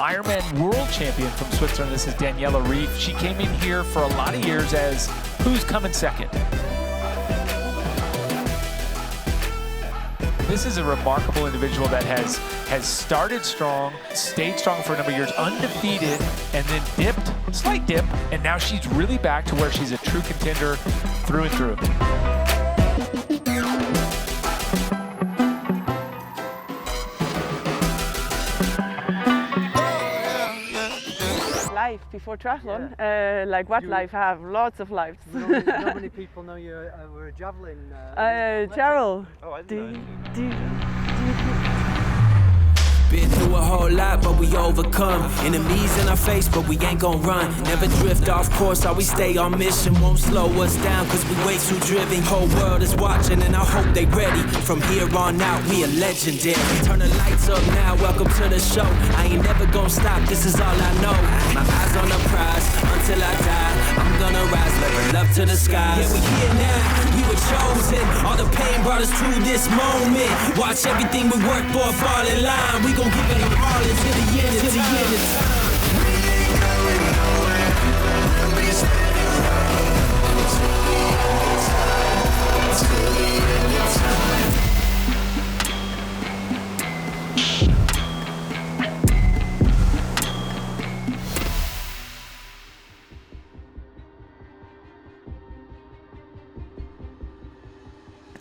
IRONMAN World Champion from Switzerland. This is Daniela Ryf. She came in here for a lot of years as who's coming second. This is a remarkable individual that has started strong, stayed strong for a number of years, undefeated, and then dipped, slight dip, and now she's really back to where she's a true contender through and through. Life before triathlon, like what life? I have lots of lives. Not many people know you were a javelin. Gerald. Oh, I didn't know. Been through a whole lot, but we overcome. Enemies in our face, but we ain't gon' run. Never drift off course, always stay on mission. Won't slow us down, cause we way too driven. Whole world is watching, and I hope they ready. From here on out, we are legendary. Turn the lights up now, welcome to the show. I ain't never gon' stop, this is all I know. My eyes on the prize, until I die. I'm gonna rise, level up to the skies. Yeah, we here now, we were chosen. All the pain brought us to this moment. Watch everything we work for fall in line. We gon' give it all until the end of time. We ain't going nowhere. We'll be standing around until the end of time. Until the end of time.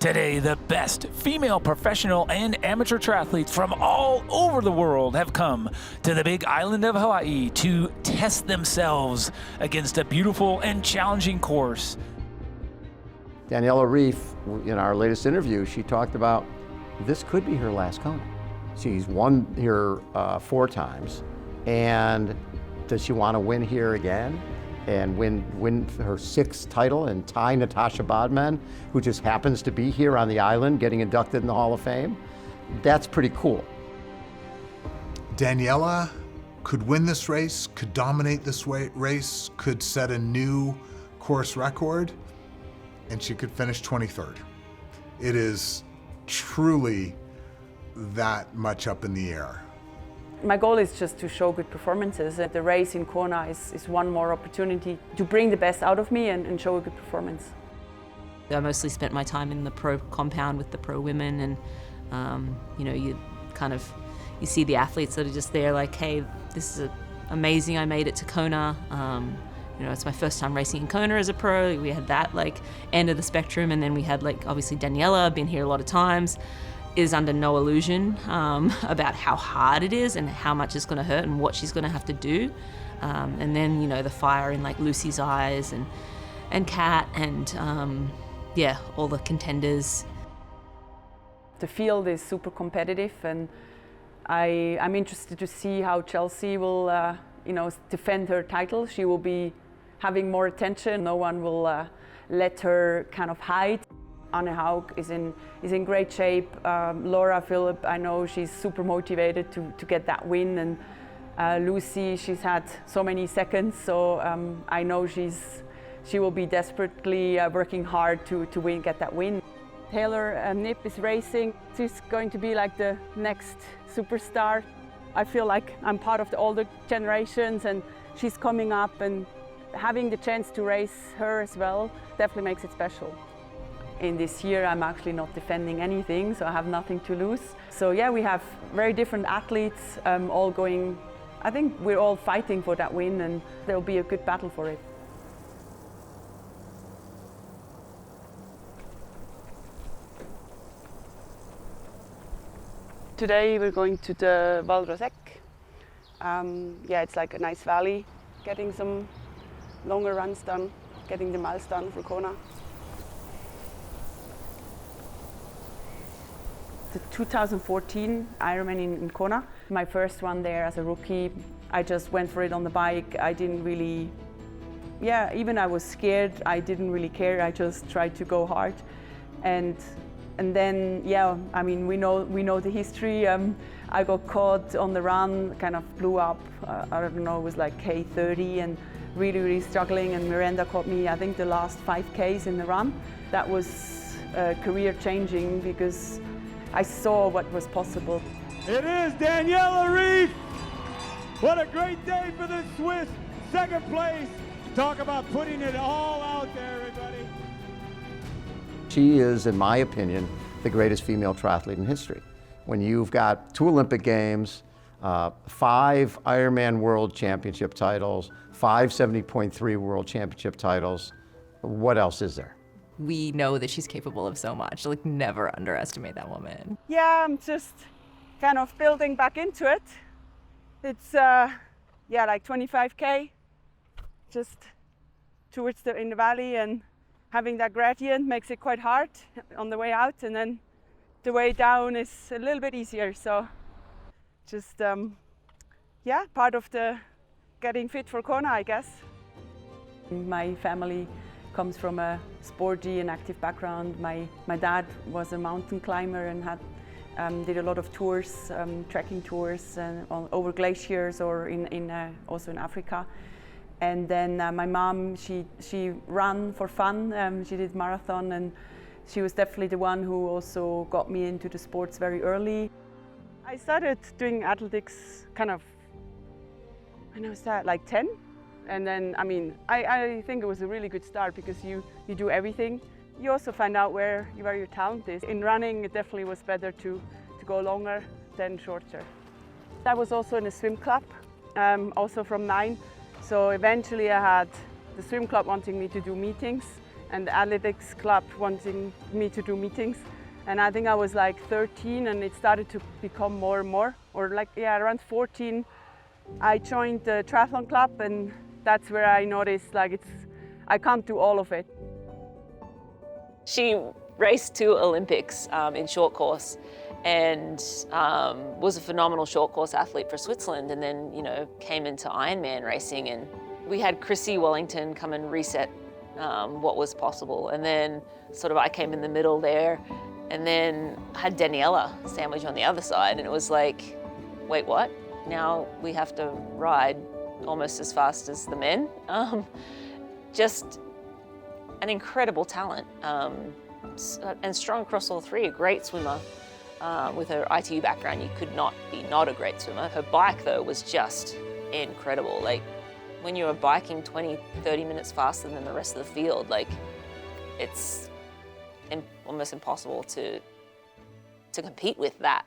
Today, the best female professional and amateur triathletes from all over the world have come to the big island of Hawaii to test themselves against a beautiful and challenging course. Daniela Ryf, in our latest interview, she talked about this could be her last Kona. She's won here 4 times, and does she want to win here again? And win her 6th title and tie Natasha Bodman, who just happens to be here on the island getting inducted in the Hall of Fame. That's pretty cool. Daniela could win this race, could dominate this race, could set a new course record, and she could finish 23rd. It is truly that much up in the air. My goal is just to show good performances. The race in Kona is one more opportunity to bring the best out of me and show a good performance. I mostly spent my time in the pro compound with the pro women, and you know, you see the athletes that are just there like, hey, this is amazing, I made it to Kona. You know, it's my first time racing in Kona as a pro. We had that like end of the spectrum, and then we had like obviously Daniela, been here a lot of times, is under no illusion about how hard it is and how much it's going to hurt and what she's going to have to do. And then, you know, the fire in like Lucy's eyes and Kat and yeah, all the contenders. The field is super competitive, and I'm interested to see how Chelsea will, you know, defend her title. She will be having more attention. No one will let her kind of hide. Anne Haug is in great shape. Laura Philipp, I know she's super motivated to get that win, and Lucy, she's had so many seconds, so I know she will be desperately working hard to get that win. Taylor Nip is racing. She's going to be like the next superstar. I feel like I'm part of the older generations, and she's coming up, and having the chance to race her as well definitely makes it special. In this year, I'm actually not defending anything, so I have nothing to lose. So yeah, we have very different athletes all going. I think we're all fighting for that win, and there'll be a good battle for it. Today we're going to the Val Rosec. Yeah, it's like a nice valley, getting some longer runs done, getting the miles done for Kona. The 2014 Ironman in Kona, my first one there as a rookie. I just went for it on the bike. I didn't really, even I was scared, I didn't really care. I just tried to go hard. And then, I mean, we know the history. I got caught on the run, kind of blew up. I don't know, it was like K30 and really struggling. And Miranda caught me, I think, the last 5Ks in the run. That was career changing because I saw what was possible. It is Daniela Ryf, What a great day for the Swiss. Second place. Talk about putting it all out there, everybody. She is, in my opinion, the greatest female triathlete in history. When you've got 2 Olympic Games, 5 IRONMAN World Championship titles, 5 70.3 World Championship titles, what else is there? We know that she's capable of so much. Like, never underestimate that woman. Yeah, I'm just kind of building back into it. It's like 25K, just towards in the valley, and having that gradient makes it quite hard on the way out, and then the way down is a little bit easier. So just part of the getting fit for Kona, I guess. My family comes from a sporty and active background. My dad was a mountain climber and had did a lot of tours, trekking tours over glaciers or also in Africa. And then my mom, she ran for fun. She did marathon, and she was definitely the one who also got me into the sports very early. I started doing athletics kind of, when was that, like 10? And then, I think it was a really good start because you do everything. You also find out where your talent is. In running, it definitely was better to go longer than shorter. I was also in a swim club, also from 9. So eventually I had the swim club wanting me to do meetings and the athletics club wanting me to do meetings. And I think I was like 13 and it started to become more and more, around 14. I joined the triathlon club, and that's where I noticed I can't do all of it. She raced 2 Olympics in short course and was a phenomenal short course athlete for Switzerland, and then came into Ironman racing, and we had Chrissy Wellington come and reset what was possible, and then sort of I came in the middle there, and then had Daniela sandwich on the other side, and it was like, wait, what? Now we have to ride almost as fast as the men. Just an incredible talent, and strong across all 3, a great swimmer. With her ITU background, you could not be not a great swimmer. Her bike, though, was just incredible. Like, when you are biking 20, 30 minutes faster than the rest of the field, it's almost impossible to compete with that.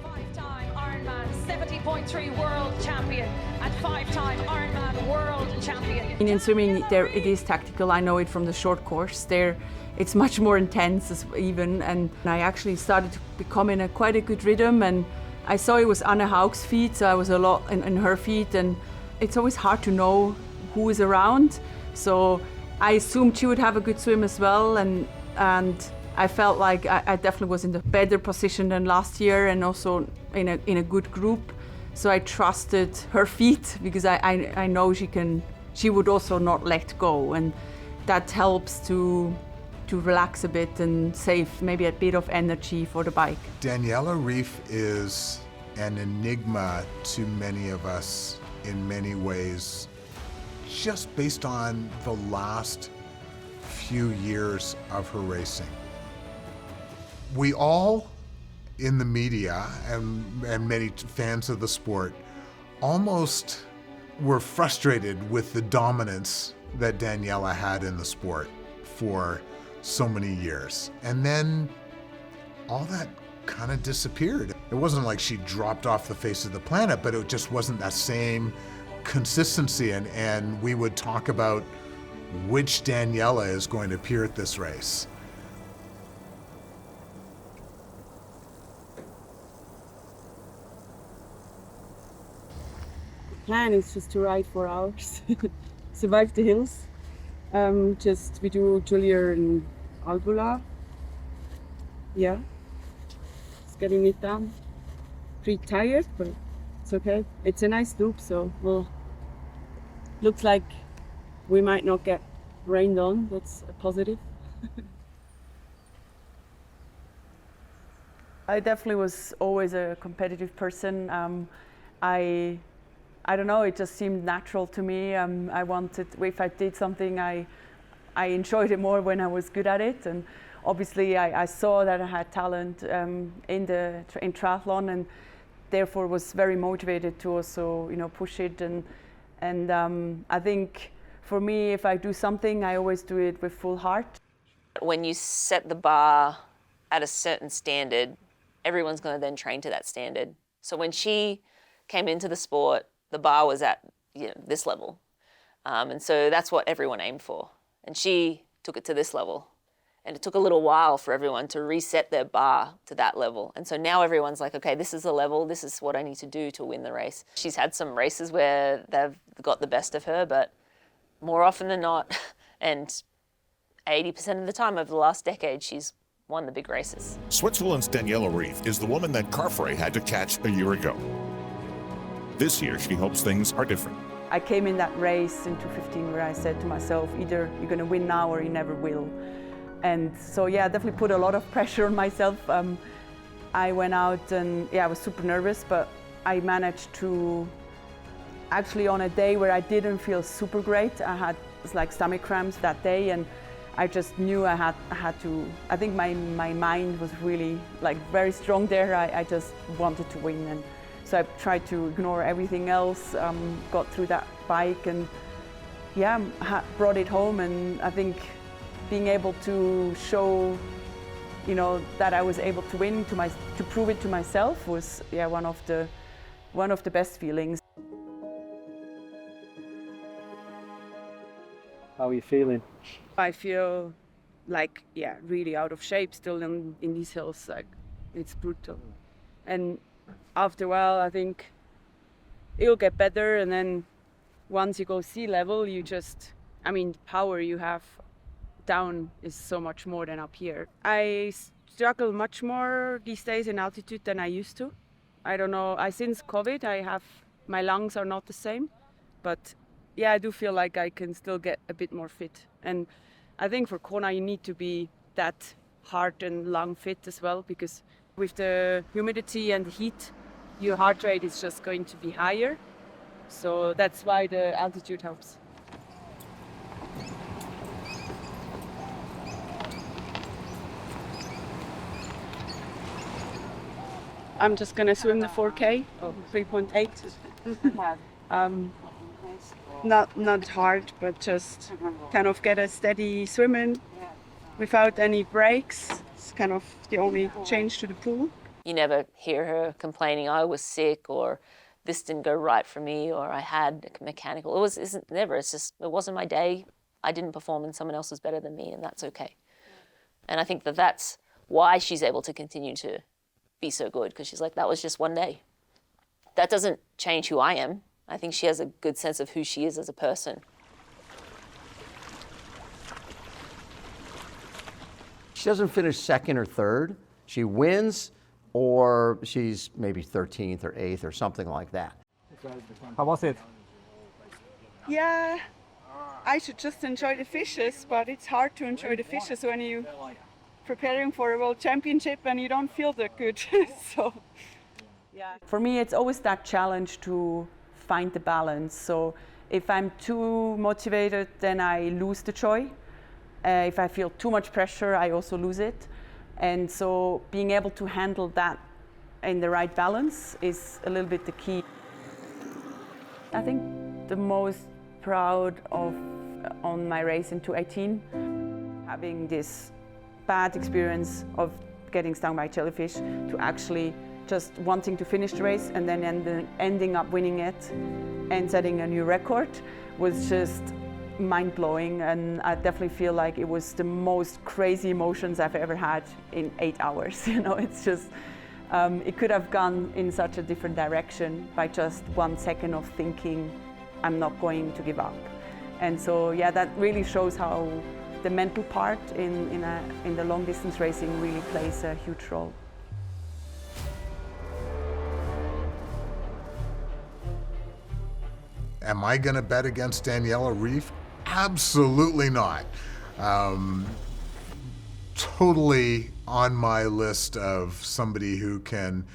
5-time Ironman 70.3 World Champion and 5-time Ironman World Champion. In swimming, it is tactical. I know it from the short course. It's much more intense and I actually started to become in quite a good rhythm, and I saw it was Anna Haug's feet, so I was a lot in her feet, and it's always hard to know who is around. So I assumed she would have a good swim as well, and I felt like I definitely was in a better position than last year, and also in a good group. So I trusted her feet because I know she would also not let go, and that helps to relax a bit and save maybe a bit of energy for the bike. Daniela Ryf is an enigma to many of us in many ways, just based on the last few years of her racing. We all in the media and many fans of the sport almost were frustrated with the dominance that Daniela had in the sport for so many years. And then all that kind of disappeared. It wasn't like she dropped off the face of the planet, but it just wasn't that same consistency. And we would talk about which Daniela is going to appear at this race. The plan is just to ride 4 hours, survive the hills. We do Julia and Albula. Yeah, just getting it done. Pretty tired, but it's okay. It's a nice loop, so looks like we might not get rained on. That's a positive. I definitely was always a competitive person. I don't know, it just seemed natural to me. I wanted, if I did something, I enjoyed it more when I was good at it. And obviously I saw that I had talent in triathlon, and therefore was very motivated to also, you know, push it. And I think for me, if I do something, I always do it with full heart. When you set the bar at a certain standard, everyone's going to then train to that standard. So when she came into the sport, the bar was at, you know, this level. And so that's what everyone aimed for. And she took it to this level. And it took a little while for everyone to reset their bar to that level. And so now everyone's like, okay, this is the level, this is what I need to do to win the race. She's had some races where they've got the best of her, but more often than not, and 80% of the time over the last decade, she's won the big races. Switzerland's Daniela Ryf is the woman that Carfrey had to catch a year ago. This year, she hopes things are different. I came in that race in 2015 where I said to myself, either you're going to win now or you never will. And so, yeah, I definitely put a lot of pressure on myself. I went out and, yeah, I was super nervous, but I managed to, actually on a day where I didn't feel super great, I had like stomach cramps that day, and I just knew I had to, I think my mind was really like very strong there. I just wanted to win. And so I tried to ignore everything else, got through that bike and, yeah, brought it home. And I think being able to show, you know, that I was able to win, to prove it to myself was, yeah, one of the best feelings. How are you feeling? I feel like, yeah, really out of shape still in these hills. Like, it's brutal. And after a while, I think it'll get better. And then once you go sea level, you just, I mean, the power you have down is so much more than up here. I struggle much more these days in altitude than I used to. I don't know, since COVID, my lungs are not the same, but yeah, I do feel like I can still get a bit more fit. And I think for Kona, you need to be that heart and lung fit as well, because with the humidity and the heat, your heart rate is just going to be higher. So that's why the altitude helps. I'm just going to swim the 4K, 3.8. Not hard, but just kind of get a steady swim in without any breaks. It's kind of the only change to the pool. You never hear her complaining, I was sick, or this didn't go right for me, or I had a mechanical. It's just, it wasn't my day. I didn't perform and someone else was better than me, and that's okay. And I think that's why she's able to continue to be so good, because she's like, that was just one day. That doesn't change who I am. I think she has a good sense of who she is as a person. She doesn't finish second or third. She wins, or she's maybe 13th or 8th or something like that. How was it? Yeah, I should just enjoy the fishes, but it's hard to enjoy the fishes when you're preparing for a World Championship and you don't feel that good. So, yeah. For me, it's always that challenge to find the balance. So if I'm too motivated, then I lose the joy. If I feel too much pressure, I also lose it. And so being able to handle that in the right balance is a little bit the key. I think the most proud of on my race in 2018, having this bad experience of getting stung by jellyfish, to actually just wanting to finish the race and then ending up winning it and setting a new record was just mind-blowing. And I definitely feel like it was the most crazy emotions I've ever had in 8 hours. You know, it's just, it could have gone in such a different direction by just 1 second of thinking, I'm not going to give up. And so, yeah, that really shows how the mental part in the long distance racing really plays a huge role. Am I going to bet against Daniela Ryf? Absolutely not. Totally on my list of somebody who can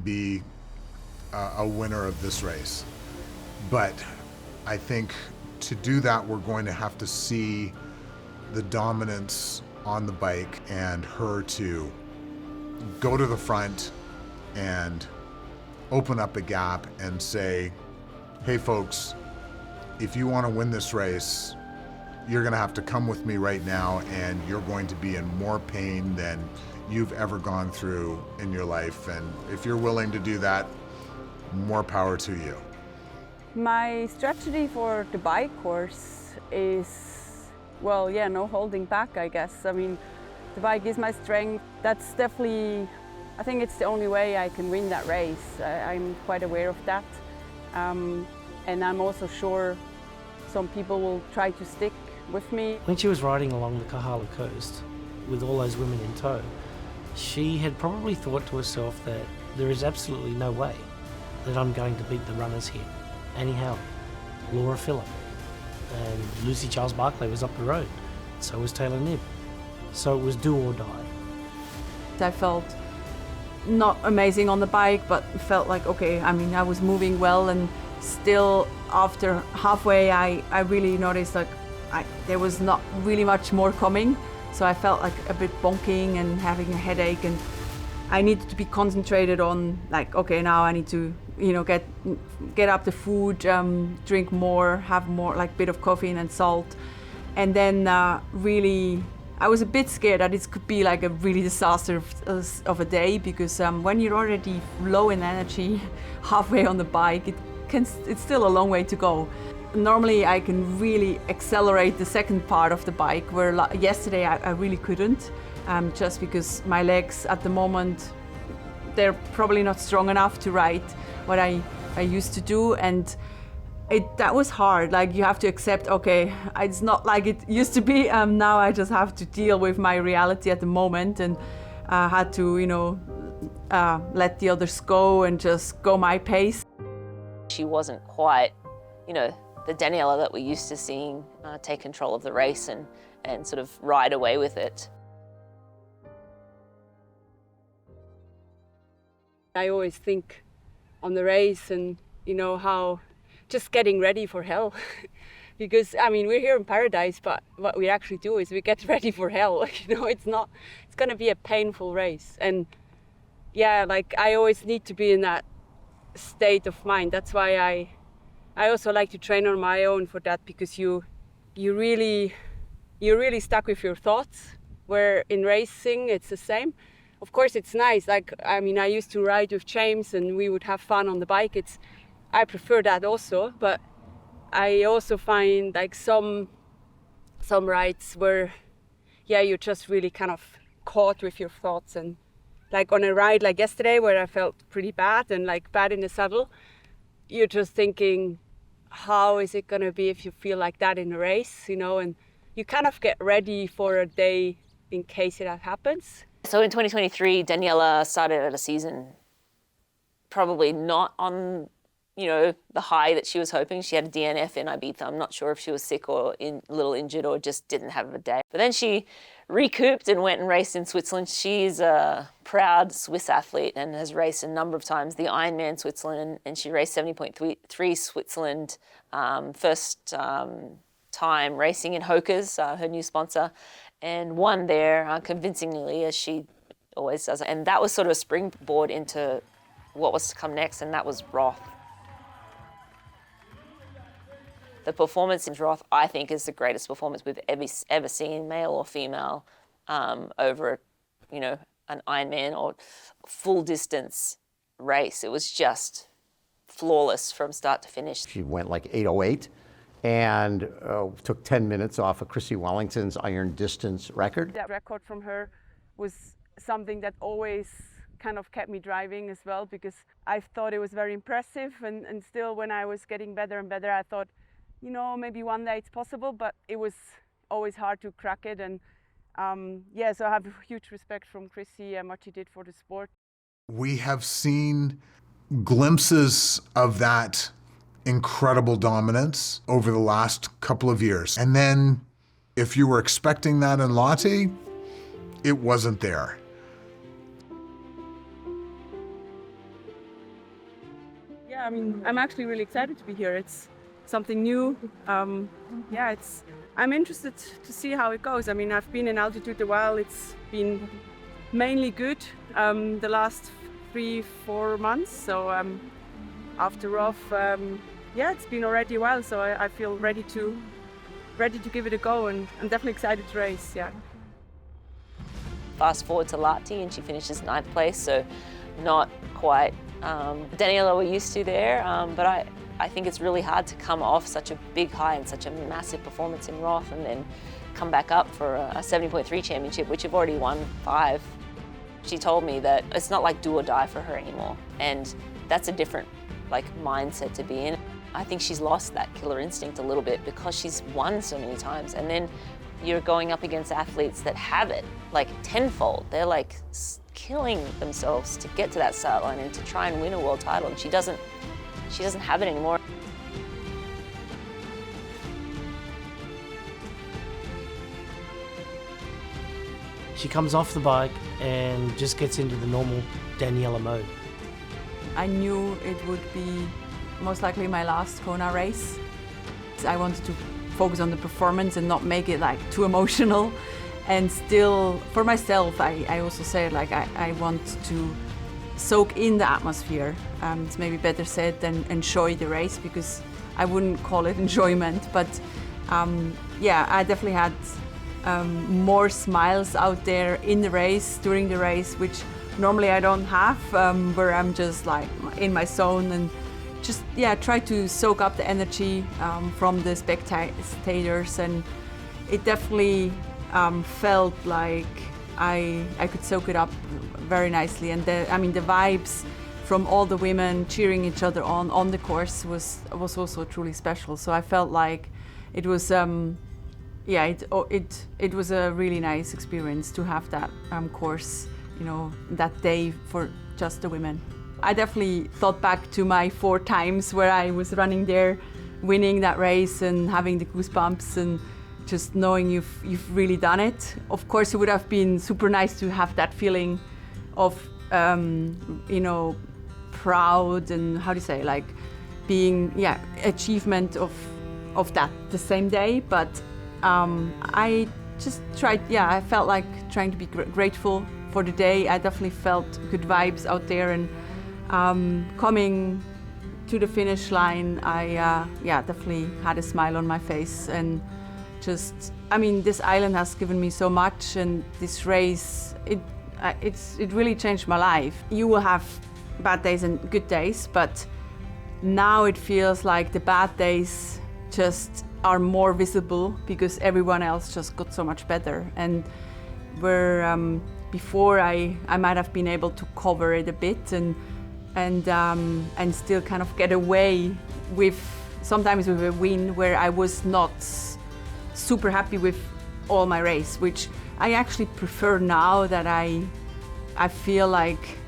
be a winner of this race. But I think to do that, we're going to have to see the dominance on the bike and her to go to the front and open up a gap and say, hey folks, if you want to win this race, you're going to have to come with me right now, and you're going to be in more pain than you've ever gone through in your life. And if you're willing to do that, more power to you. My strategy for the bike course is, well, yeah, no holding back, I guess. I mean, the bike is my strength. That's definitely, I think it's the only way I can win that race. I'm quite aware of that. And I'm also sure some people will try to stick with me. When she was riding along the Kahala coast with all those women in tow, she had probably thought to herself that there is absolutely no way that I'm going to beat the runners here. Annie Howell, Laura Phillip, and Lucy Charles Barclay was up the road. So was Taylor Knibb. So it was do or die. I felt not amazing on the bike, but felt like, okay, I mean, I was moving well, and still after halfway, I really noticed like there was not really much more coming. So I felt like a bit bonking and having a headache, and I needed to be concentrated on like, okay, now I need to, you know, get up the food, drink more, have more like bit of caffeine and salt. And then really, I was a bit scared that it could be like a really disaster of a day, because when you're already low in energy halfway on the bike, it's still a long way to go. Normally I can really accelerate the second part of the bike, where yesterday I really couldn't, just because my legs at the moment, they're probably not strong enough to ride what I used to do, and that was hard. Like, you have to accept, okay, it's not like it used to be. Now I just have to deal with my reality at the moment, and I had to, you know, let the others go and just go my pace. She wasn't quite, you know, the Daniela that we're used to seeing take control of the race and sort of ride away with it. I always think on the race and, you know, how just getting ready for hell. Because, I mean, we're here in paradise, but what we actually do is we get ready for hell. You know, it's going to be a painful race. And yeah, like, I always need to be in that state of mind. That's why I also like to train on my own for that, because you're really stuck with your thoughts, where in racing it's the same. Of course, it's nice. Like, I mean, I used to ride with James and we would have fun on the bike. I prefer that also, but I also find like some rides where, yeah, you're just really kind of caught with your thoughts. And like on a ride like yesterday, where I felt pretty bad and like bad in the saddle, you're just thinking, how is it going to be if you feel like that in a race, you know? And you kind of get ready for a day in case that happens. So in 2023, Daniela started at a season probably not on, you know, the high that she was hoping. She had a DNF in Ibiza. I'm not sure if she was sick or a little injured or just didn't have a day. But then she recouped and went and raced in Switzerland. She's a proud Swiss athlete and has raced a number of times the IRONMAN Switzerland, and she raced 70.3 Switzerland, first time racing in Hoka's, her new sponsor, and won there convincingly, as she always does. And that was sort of a springboard into what was to come next, and that was Roth. The performance in Roth, I think, is the greatest performance we've ever seen, male or female, over, you know, an Ironman or full distance race. It was just flawless from start to finish. She went like 8:08 and took 10 minutes off of Chrissy Wellington's iron distance record. That record from her was something that always kind of kept me driving as well, because I thought it was very impressive, and still when I was getting better and better, I thought, you know, maybe one day it's possible, but it was always hard to crack it. And yeah, so I have huge respect from Chrissy and what she did for the sport. We have seen glimpses of that incredible dominance over the last couple of years. And then if you were expecting that in Lottie, it wasn't there. Yeah, I mean, I'm actually really excited to be here. It's something new. Yeah, I'm interested to see how it goes. I mean, I've been in altitude a while. It's been mainly good the last 3-4 months. So after off, yeah, it's been already a while. So I feel ready to give it a go, and I'm definitely excited to race. Yeah. Fast forward to Lahti, and she finishes 9th place, so not quite Daniela we're used to there, but I think it's really hard to come off such a big high and such a massive performance in Roth and then come back up for a 70.3 championship, which you've already won 5. She told me that it's not like do or die for her anymore, and that's a different mindset to be in. I think she's lost that killer instinct a little bit because she's won so many times, and then you're going up against athletes that have it tenfold. They're killing themselves to get to that start line and to try and win a world title, and she doesn't have it anymore. She comes off the bike and just gets into the normal Daniela mode. I knew it would be most likely my last Kona race. I wanted to focus on the performance and not make it too emotional. And still, for myself, I also say I want to soak in the atmosphere. It's maybe better said than enjoy the race, because I wouldn't call it enjoyment. But yeah, I definitely had more smiles out there in the race, during the race, which normally I don't have, where I'm just in my zone and just try to soak up the energy from the spectators, and it definitely felt like I could soak it up very nicely. And the vibes from all the women cheering each other on the course was also truly special. So I felt like it was it was a really nice experience to have that course, that day for just the women. I definitely thought back to my 4 times where I was running there, winning that race and having the goosebumps and just knowing you've really done it. Of course, it would have been super nice to have that feeling of, proud and being, achievement of that the same day. But I just tried, I felt like trying to be grateful for the day. I definitely felt good vibes out there, and coming to the finish line, I definitely had a smile on my face. And just, this island has given me so much, and this race, it really changed my life. You will have bad days and good days, but now it feels like the bad days just are more visible because everyone else just got so much better. And where before I might have been able to cover it a bit and still kind of get away with sometimes with a win where I was not super happy with all my race, which I actually prefer now that I feel like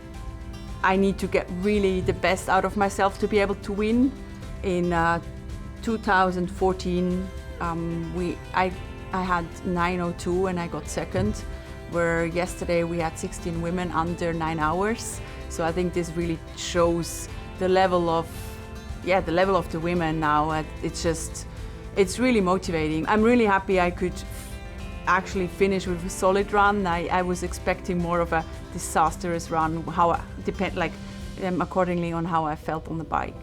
I need to get really the best out of myself to be able to win. In 2014, I had 9:02 and I got second, where yesterday we had 16 women under 9 hours. So I think this really shows the level of the women now. It's really motivating. I'm really happy I could actually finish with a solid run. I was expecting more of a disastrous run, accordingly on how I felt on the bike.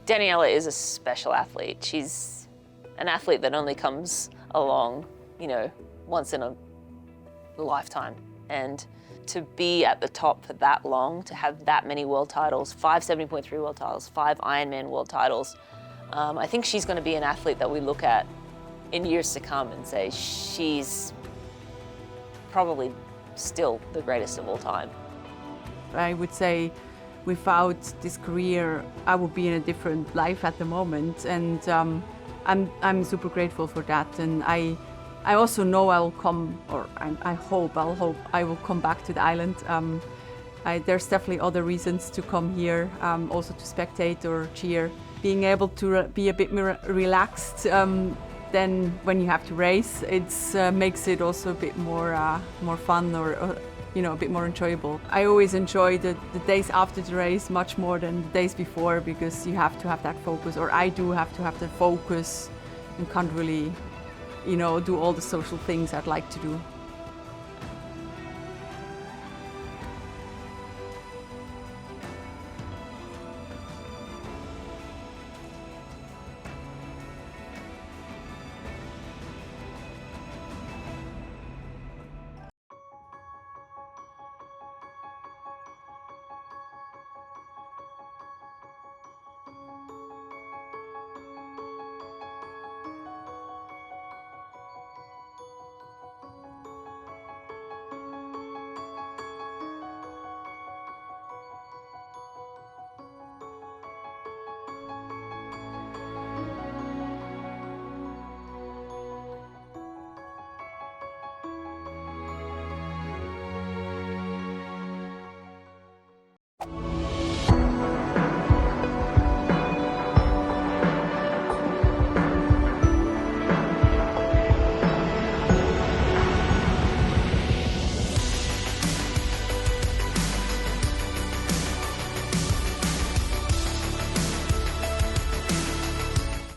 Daniela is a special athlete. She's an athlete that only comes along, once in a lifetime. And to be at the top for that long, to have that many world titles, 5 70.3 world titles, 5 Ironman world titles, I think she's going to be an athlete that we look at in years to come and say she's probably still the greatest of all time. I would say without this career, I would be in a different life at the moment, and I'm super grateful for that. And I also know I will come, or I hope I will come back to the island. There's definitely other reasons to come here, also to spectate or cheer. Being able to be a bit more relaxed than when you have to race, it makes it also a bit more fun, or a bit more enjoyable. I always enjoy the days after the race much more than the days before, because you have to have that focus, or I do have to have the focus and can't really do all the social things I'd like to do.